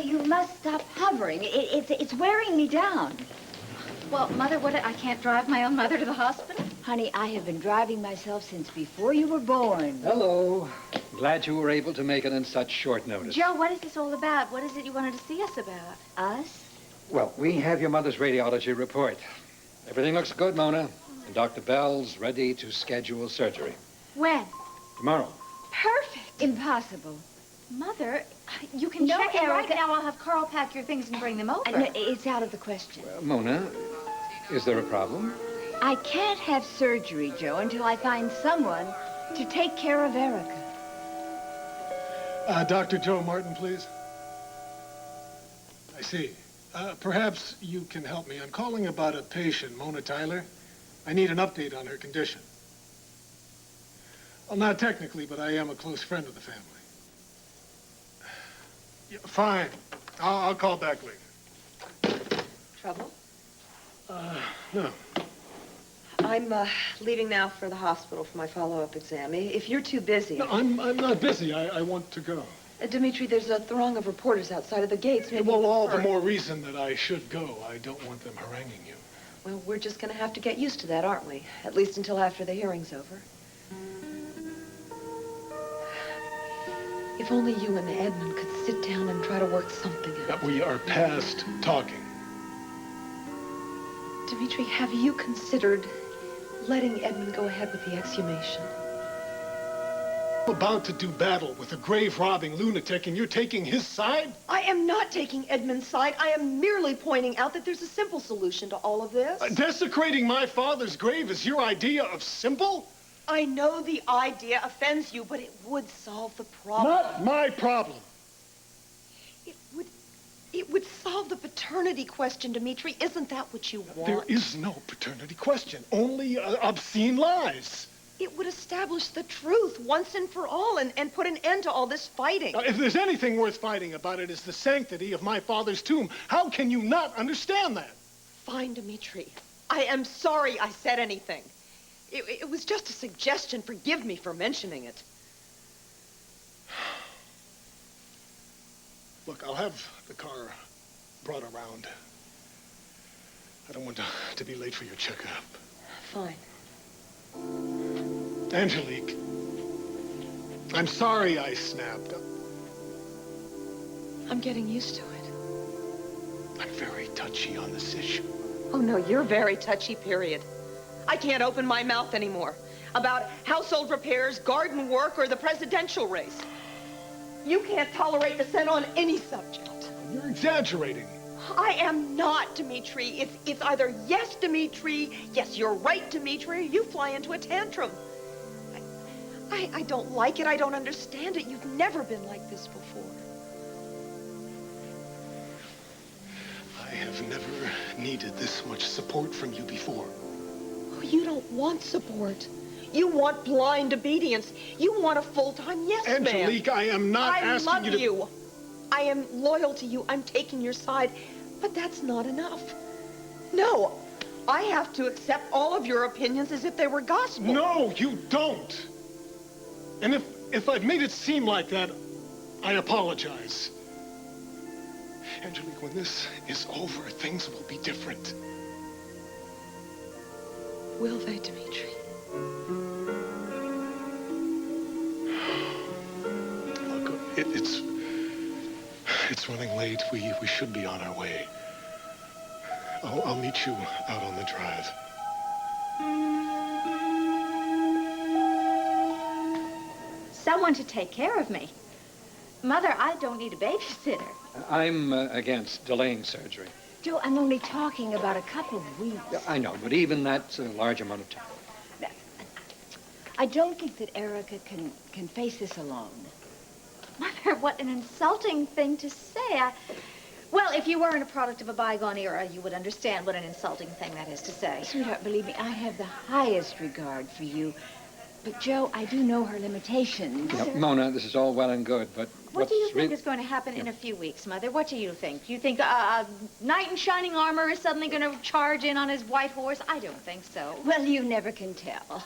you must stop hovering. It's wearing me down. Well, Mother, I can't drive my own mother to the hospital? Honey, I have been driving myself since before you were born. Hello. Glad you were able to make it in such short notice. Joe, what is this all about? What is it you wanted to see us about? Us? Well, we have your mother's radiology report. Everything looks good, Mona. And Dr. Bell's ready to schedule surgery. When? Tomorrow. Perfect. Impossible. Mother, you can No, check it right Erica. now. I'll have Carl pack your things and bring them over. No, it's out of the question. Mona, is there a problem? I can't have surgery, Joe, until I find someone to take care of Erica. Dr. Joe Martin, please. I see. Perhaps you can help me. I'm calling about a patient, Mona Tyler. I need an update on her condition. Well, not technically, but I am a close friend of the family. Yeah, fine. I'll call back later. Trouble? No. I'm leaving now for the hospital for my follow-up exam. If you're too busy... No, I'm not busy. I want to go. Dimitri, there's a throng of reporters outside of the gates. Maybe Well, all the more reason that I should go. I don't want them haranguing you. Well, we're just going to have to get used to that, aren't we? At least until after the hearing's over. If only you and Edmund could sit down and try to work something out. We are past talking. Dimitri, have you considered letting Edmund go ahead with the exhumation? I'm about to do battle with a grave-robbing lunatic, and you're taking his side? I am not taking Edmund's side. I am merely pointing out that there's a simple solution to all of this. Desecrating my father's grave is your idea of simple? I know the idea offends you, but it would solve the problem. Not my problem. It would solve the paternity question, Dimitri. Isn't that what you want? There is no paternity question, only obscene lies. It would establish the truth once and for all and put an end to all this fighting. If there's anything worth fighting about, it is the sanctity of my father's tomb. How can you not understand that? Fine, Dimitri. I am sorry I said anything. It was just a suggestion. Forgive me for mentioning it. Look, I'll have the car brought around. I don't want to be late for your checkup. Fine. Angelique, I'm sorry I snapped. I'm getting used to it. I'm very touchy on this issue. Oh, no, you're very touchy, period. I can't open my mouth anymore about household repairs, garden work, or the presidential race. You can't tolerate dissent on any subject. You're exaggerating. I am not, Dimitri. It's either yes, Dimitri, yes, you're right, Dimitri, or you fly into a tantrum. I don't like it. I don't understand it. You've never been like this before. I have never needed this much support from you before. Oh, you don't want support. You want blind obedience. You want a full-time yes man. Angelique, I am not asking you to... I love you. I am loyal to you. I'm taking your side. But that's not enough. No, I have to accept all of your opinions as if they were gospel. No, you don't. And if I've made it seem like that, I apologize. Angelique, when this is over, things will be different. Will they, Dimitri? Look, it's running late. We should be on our way. I'll meet you out on the drive. Someone to take care of me. Mother, I don't need a babysitter. I'm against delaying surgery. Joe, I'm only talking about a couple of weeks. Yeah, I know, but even that's a large amount of time. I don't think that Erica can face this alone. Mother, what an insulting thing to say. Well, if you weren't a product of a bygone era, you would understand what an insulting thing that is to say. Sweetheart, believe me, I have the highest regard for you. But, Joe, I do know her limitations. You know, Mona, this is all well and good, but what do you think is going to happen in a few weeks, Mother? What do you think? Do you think a knight in shining armor is suddenly going to charge in on his white horse? I don't think so. Well, you never can tell.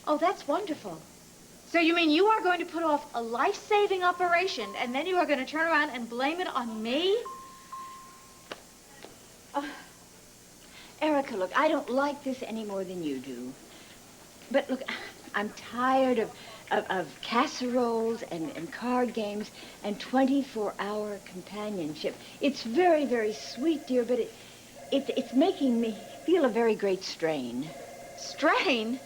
Oh, that's wonderful. So you mean you are going to put off a life-saving operation, and then you are going to turn around and blame it on me? Erica, look, I don't like this any more than you do. But look, I'm tired of casseroles and card games and 24-hour companionship. It's very, very sweet, dear, but it's making me feel a very great strain. Strain?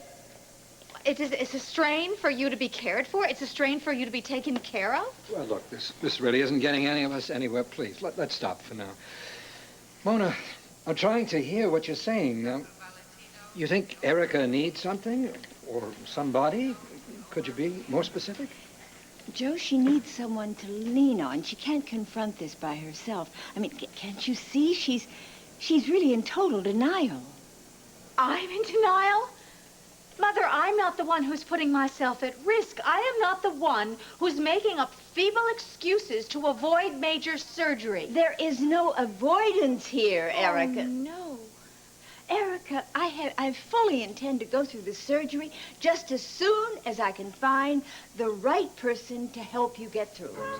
It's a strain for you to be cared for? It's a strain for you to be taken care of? Well, look, this really isn't getting any of us anywhere. Please, let's stop for now. Mona, I'm trying to hear what you're saying. You think Erica needs something or somebody? Could you be more specific? Joe, she needs someone to lean on. She can't confront this by herself. I mean, can't you see? She's really in total denial. I'm in denial? Mother, I'm not the one who's putting myself at risk. I am not the one who's making up feeble excuses to avoid major surgery. There is no avoidance here, Erica. Oh, no. Erica, I fully intend to go through the surgery just as soon as I can find the right person to help you get through it.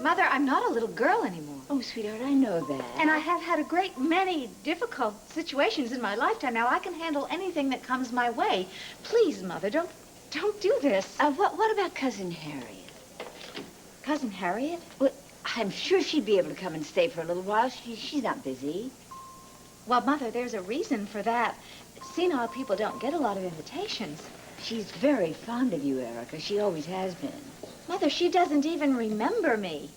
Mother, I'm not a little girl anymore. Oh, sweetheart, I know that. And I have had a great many difficult situations in my lifetime. Now, I can handle anything that comes my way. Please, Mother, don't do this. What about Cousin Harriet? Cousin Harriet? Well, I'm sure she'd be able to come and stay for a little while. She's not busy. Well, Mother, there's a reason for that. Senile people don't get a lot of invitations. She's very fond of you, Erica. She always has been. Mother, she doesn't even remember me.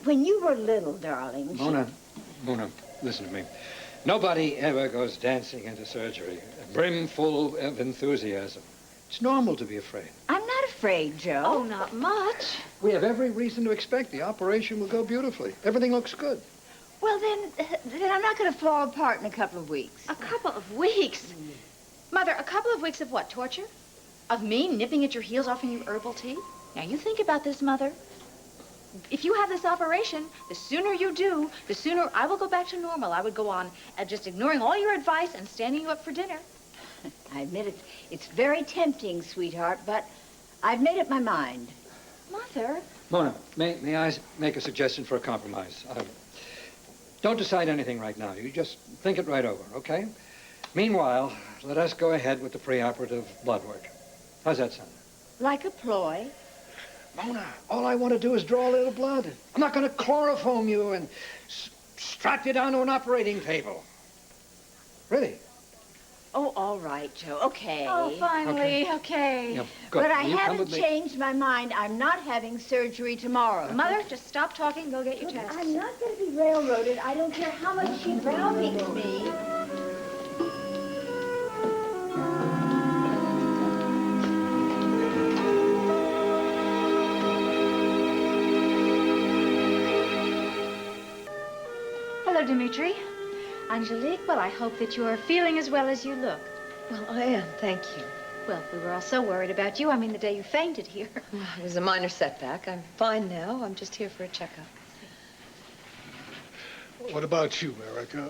When you were little, darling. Mona, listen to me. Nobody ever goes dancing into surgery, brimful of enthusiasm. It's normal to be afraid. I'm not afraid, Joe. Oh, not much. We have every reason to expect the operation will go beautifully. Everything looks good. Well, then I'm not going to fall apart in a couple of weeks. A couple of weeks? Mother, a couple of weeks of what, torture? Of me nipping at your heels offering you herbal tea? Now, you think about this, Mother. If you have this operation, the sooner you do, the sooner I will go back to normal. I would go on just ignoring all your advice and standing you up for dinner. I admit it's very tempting, sweetheart, but I've made up my mind. Mother? Mona, may I make a suggestion for a compromise? Don't decide anything right now. You just think it right over, okay? Meanwhile, let us go ahead with the preoperative blood work. How's that sound? Like a ploy. Mona, all I want to do is draw a little blood. I'm not going to chloroform you and strap you down to an operating table. Really? Oh, all right, Joe. Okay. Oh, finally, okay. Yeah, good. But I Will you come haven't with me? changed my mind. I'm not having surgery tomorrow. Mother, just stop talking. Go get your tests. I'm not going to be railroaded. I don't care how much she browbeats me. Hello, Dimitri. Angelique, well, I hope that you are feeling as well as you look. Well, I am, thank you. Well, we were all so worried about you. I mean, the day you fainted here. It was a minor setback. I'm fine now. I'm just here for a checkup. What about you, Erica?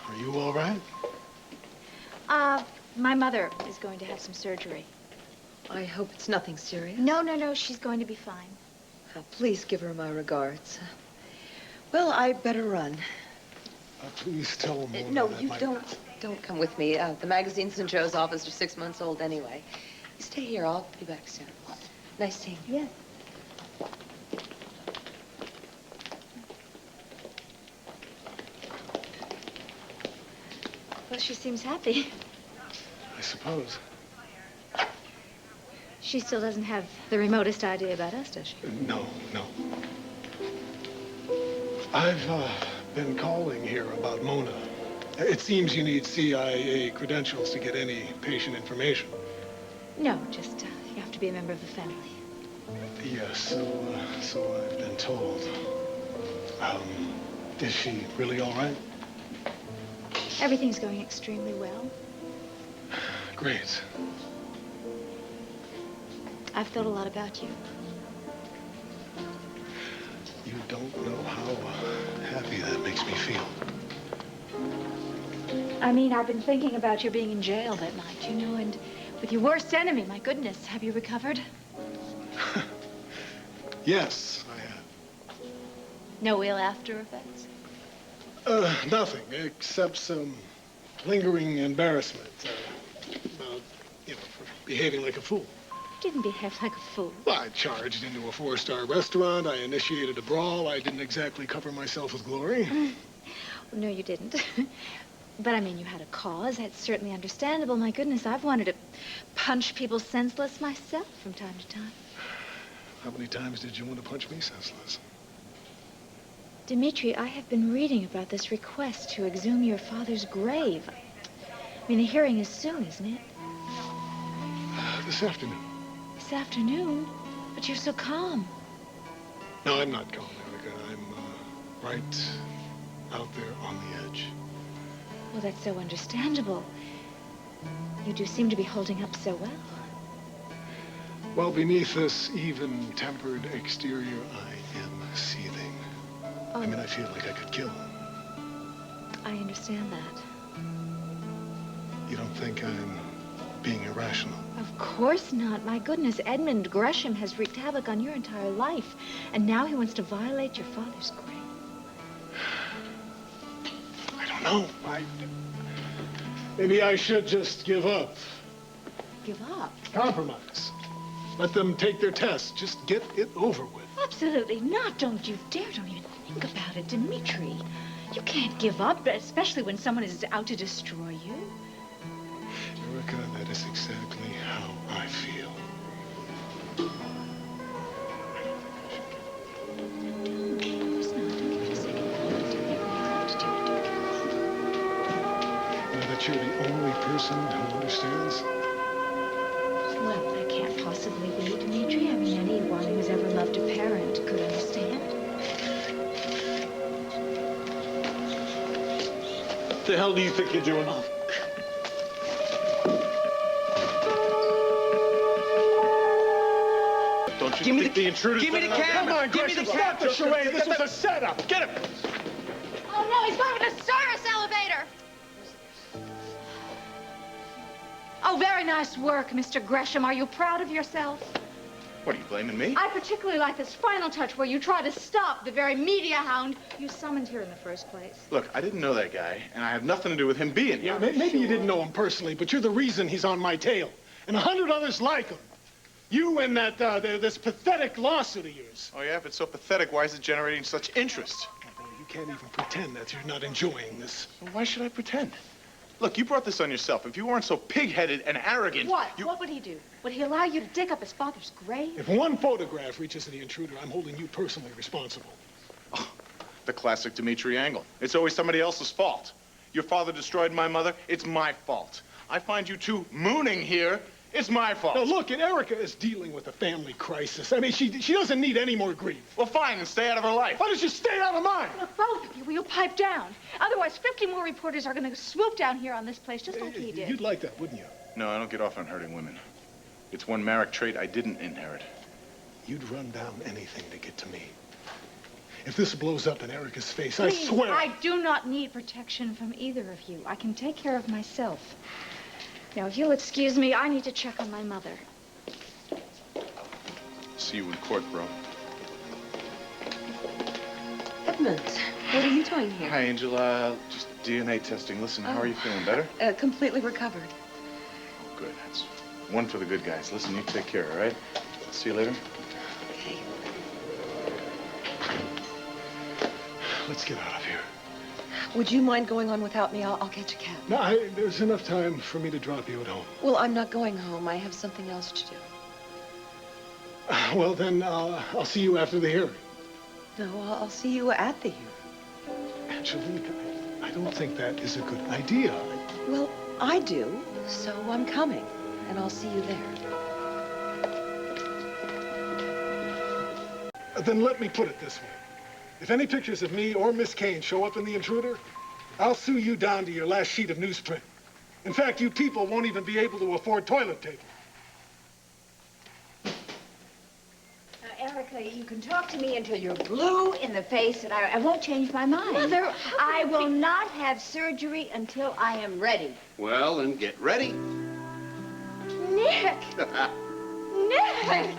Are you all right? My mother is going to have some surgery. I hope it's nothing serious. No, she's going to be fine. Please give her my regards. Well, I better run. Please tell Mona No, that you don't come with me. The magazines in Joe's office are 6 months old anyway. You stay here. I'll be back soon. Nice seeing you. Yes. Well, she seems happy. I suppose. She still doesn't have the remotest idea about us, does she? No. I've been calling here about Mona. It seems you need CIA credentials to get any patient information. No, just you have to be a member of the family. Yes, so I've been told. Is she really all right? Everything's going extremely well. Great. I've thought a lot about you. You don't know how happy that makes me feel. I mean, I've been thinking about your being in jail that night, you know, and With your worst enemy, my goodness. Have you recovered? Yes, I have. No ill after effects? Nothing, except some lingering embarrassment about, for behaving like a fool. You didn't behave like a fool. Well, I charged into a 4-star restaurant. I initiated a brawl. I didn't exactly cover myself with glory. No, you didn't. But, I mean, you had a cause. That's certainly understandable. My goodness, I've wanted to punch people senseless myself from time to time. How many times did you want to punch me senseless? Dimitri, I have been reading about this request to exhume your father's grave. I mean, the hearing is soon, isn't it? This afternoon. This afternoon? But you're so calm. No, I'm not calm, Erica. I'm right out there on the edge. Well, that's so understandable. You do seem to be holding up so well. Well, beneath this even-tempered exterior, I am seething. Oh. I mean, I feel like I could kill him. I understand that. You don't think I'm being irrational? Of course not. My goodness, Edmund Gresham has wreaked havoc on your entire life. And now he wants to violate your father's grave. I don't know. Maybe I should just give up. Give up? Compromise. Let them take their test. Just get it over with. Absolutely not. Don't you dare. Don't even think about it, Dimitri. You can't give up, especially when someone is out to destroy you. Erica, that is exactly how I feel. Now that you're the only person who understands? Well, that can't possibly be, Dimitri. I mean, anyone who's ever loved a parent could understand. What the hell do you think you're doing? Don't you think the intruder's... Give me the camera! Come on, Give me Gresham, the stop the camera! charade. This was a setup. Get him! Oh, no, he's going with the service elevator! Oh, very nice work, Mr. Gresham. Are you proud of yourself? What, are you blaming me? I particularly like this final touch where you try to stop the very media hound you summoned here in the first place. Look, I didn't know that guy, and I have nothing to do with him being here. Yeah, maybe you didn't know him personally, but you're the reason he's on my tail. And 100 others like him. You and that, this pathetic lawsuit of yours. Oh, yeah? If it's so pathetic, why is it generating such interest? You can't even pretend that you're not enjoying this. Well, why should I pretend? Look, you brought this on yourself. If you weren't so pig-headed and arrogant... What? What would he do? Would he allow you to dig up his father's grave? If one photograph reaches the intruder, I'm holding you personally responsible. Oh, the classic Dimitri angle. It's always somebody else's fault. Your father destroyed my mother. It's my fault. I find you two mooning here. It's my fault. Now, look, and Erica is dealing with a family crisis. I mean, she doesn't need any more grief. Well, fine, and stay out of her life. Why don't you stay out of mine? Look, both of you, will you pipe down? Otherwise, 50 more reporters are going to swoop down here on this place just like he did. You'd like that, wouldn't you? No, I don't get off on hurting women. It's one Marick trait I didn't inherit. You'd run down anything to get to me. If this blows up in Erica's face, Please, I swear... I do not need protection from either of you. I can take care of myself. Now, if you'll excuse me, I need to check on my mother. See you in court, bro. Edmund, what are you doing here? Hi, Angel. Just DNA testing. Listen, how are you feeling? Better? Completely recovered. Oh, good. That's one for the good guys. Listen, you take care, all right? See you later. Okay. Let's get out of here. Would you mind going on without me? I'll catch a cab. No, there's enough time for me to drop you at home. Well, I'm not going home. I have something else to do. Well, then, I'll see you after the hearing. No, I'll see you at the hearing. Angelique, I don't think that is a good idea. Well, I do, so I'm coming, and I'll see you there. Then let me put it this way. If any pictures of me or Miss Kane show up in the intruder, I'll sue you down to your last sheet of newsprint. In fact, you people won't even be able to afford toilet paper. Erica, you can talk to me until you're blue in the face, and I won't change my mind. Mother, I will not have surgery until I am ready. Well, then get ready. Nick! Nick!